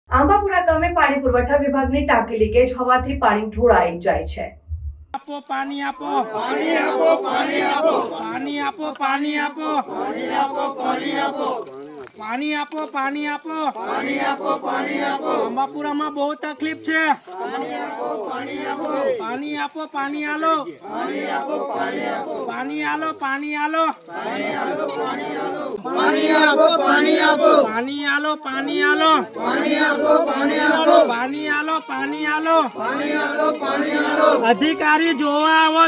આંબાપુરા ગામે પાણી પુરવઠા વિભાગની ટાંકી લીકેજ હોવાથી પાણી ઢોળાઈ જાય છે। આપો પાણી આપો પાણી આપો પાણી આપો પાણી આપો પાણી આપો પાણી આપો પાણી આપો પાણી આપો પાણી આપો પાણી આપો પાણી આપો આંબાપુરામાં બહુ તકલીફ છે। પાણી આપો પાણી આપો પાણી આપો પાણી આલો પાણી આપો પાણી આપો પાણી આલો પાણી આલો પાણી આલો પાણી આલો પાણી આપો પાણી આપો પાણી આલો પાણી આલો પાણી આપો પાણી આપો પાણી આલો પાણી આલો પાણી આલો પાણી આલો અધિકારી જોવા આવો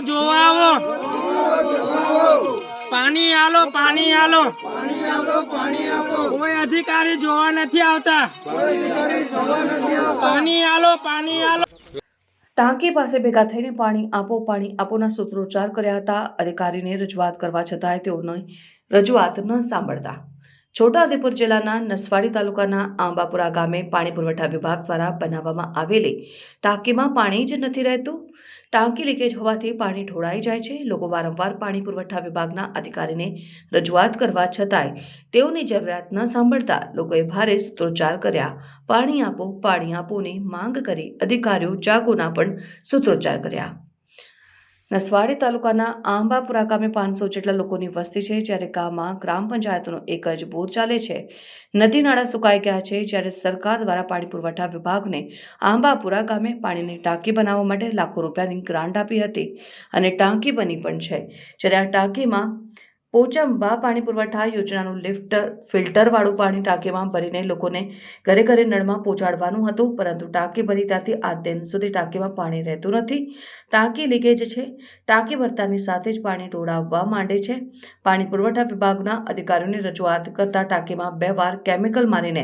પાણી આલો પાણી આલો પાણી આપો કોઈ અધિકારી જોવા નથી આવતા પાણી આલો પાણી આલો। ટાંકી પાસે ભેગા થઈને પાણી આપોના સૂત્રોચ્ચાર કર્યા હતા। અધિકારીને રજૂઆત કરવા છતાંય તેઓની રજૂઆત ન સાંભળતા છોટાઉદેપુર જિલ્લાના નસવાડી તાલુકાના આંબાપુરા ગામે પાણી પુરવઠા વિભાગ દ્વારા બનાવવામાં આવેલી ટાંકીમાં પાણી જ નથી રહેતું। ટાંકી લીકેજ હોવાથી પાણી ઢોળાઈ જાય છે। લોકો વારંવાર પાણી પુરવઠા વિભાગના અધિકારીને રજૂઆત કરવા છતાંય તેઓની જરૂરિયાત ન સાંભળતા લોકોએ ભારે સૂત્રોચ્ચાર કર્યા। પાણી આપોની માંગ કરી અધિકારીઓ જાગોના પણ સૂત્રોચ્ચાર કર્યા। નસવાડી તાલુકાના આંબાપુરા ગામે 500 જેટલા લોકોની વસ્તી છે, જ્યારે ગામમાં ગ્રામ પંચાયતનો એક જ બોર ચાલે છે। નદી નાળા સુકાઈ ગયા છે, જ્યારે સરકાર દ્વારા પાણી પુરવઠા વિભાગને આંબાપુરા ગામે પાણીની ટાંકી બનાવવા માટે લાખો રૂપિયાની ગ્રાન્ટ આપી હતી અને ટાંકી બની પણ છે। જ્યારે આ ટાંકીમાં પોચંબા પાણી પુરવઠા યોજનાનું ફિલ્ટર વાળું પાણી ટાંકીમાં ભરીને લોકોને ઘરે ઘરે નળમાં પહોંચાડવાનું હતું, પરંતુ ટાંકી બની ત્યાંથી આજ દિન સુધી ટાંકીમાં પાણી રહેતું નથી। ટાંકી લીકેજ છે। ટાંકી ભરતાની સાથે જ પાણી ઢોળાવવા માંડે છે। પાણી પુરવઠા વિભાગના અધિકારીઓને રજૂઆત કરતા ટાંકીમાં 2 વાર કેમિકલ મારીને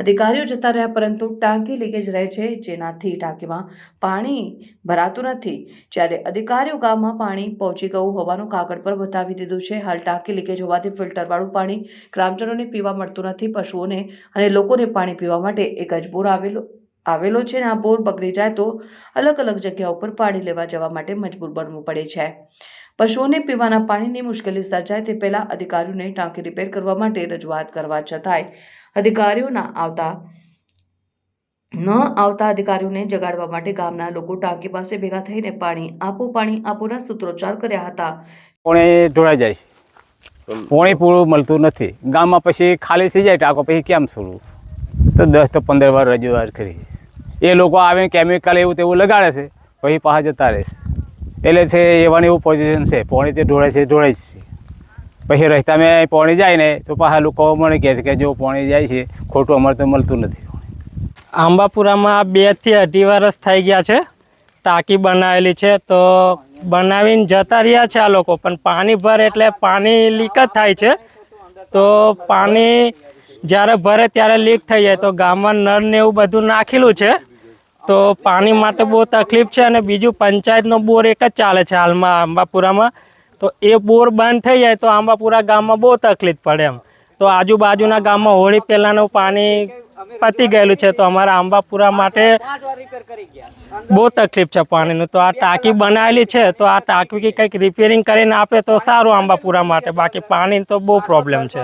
અધિકારીઓ જતા રહ્યા, પરંતુ ટાંકી લીકેજ રહે છે, જેનાથી ટાંકીમાં પાણી ભરાતું નથી। જ્યારે અધિકારીઓ ગામમાં પાણી પહોંચી ગયું હોવાનું કાગળ પર બતાવી દીધું છે। હાલ ટાંકી લીકેજ હોવાથી ફિલ્ટરવાળું પાણી ગ્રામજનોને પીવા મળતું નથી। પશુઓને અને લોકોને પાણી પીવા માટે એક જ બોર આવેલો છે, અને આ બોર બગડી જાય તો અલગ અલગ જગ્યાઓ પર પાણી લેવા જવા માટે મજબૂર બનવું પડે છે। પશુઓને પીવાના પાણીની મુશ્કેલી સર્જાય તે પહેલા અધિકારીઓને ટાંકી રિપેર કરવા માટે રજૂઆત કરવા છતાંય અધિકારીઓ ન આવતા અધિકારીઓને જગાડવા માટે ગામના લોકો ટાંકી પાસે ભેગા થઈને પાણી આપોના સૂત્રોચ્ચાર કર્યા હતા। પાણી ઢોળાઈ જાય છે, પાણી પૂરું મળતું નથી ગામમાં। પછી ખાલી થઈ જાય ટાંકો, પછી કેમ છોડવું? તો 10 તો 15 વાર રજૂઆત કરી। એ લોકો આવીને કેમિકલ એવું તેવું લગાડે છે, પછી પાછા જતા રહે છે। એટલે છે એવાની એવું પોઝિશન છે, પાણી તે ઢોળાય છે જ છે। પછી રસ્તામાં પાણી જાય ને તો પાછા લોકો મને કહે છે કે જો પાણી જાય છે ખોટું, અમારે તો મળતું નથી। આંબાપુરામાં 2 થી 2.5 વર્ષ થઈ ગયા છે। ટાંકી બનાવેલી છે તો બનાવીને જતા રહ્યા છે આ લોકો, પણ પાણી ભરે એટલે પાણી લીક જ થાય છે। તો પાણી જ્યારે ભરે ત્યારે લીક થઈ જાય તો ગામમાં નળ ને એવું બધું નાખેલું છે, તો પાણી માટે બહુ તકલીફ છે। અને બીજું પંચાયતનો બોર એક જ ચાલે છે હાલમાં આંબાપુરામાં, તો એ બોર બંધ થઈ જાય તો આંબાપુરા ગામમાં બહુ તકલીફ પડે એમ। તો આજુબાજુના ગામમાં હોળી પહેલાંનું પાણી પતી ગયેલું છે, તો અમારા આંબાપુરા માટે બહુ તકલીફ છે પાણીનું। તો આ ટાંકી બનાવેલી છે, તો આ ટાંકી કંઈક રિપેરિંગ કરીને આપે તો સારું આંબાપુરા માટે, બાકી પાણી તો બહુ પ્રોબ્લેમ છે।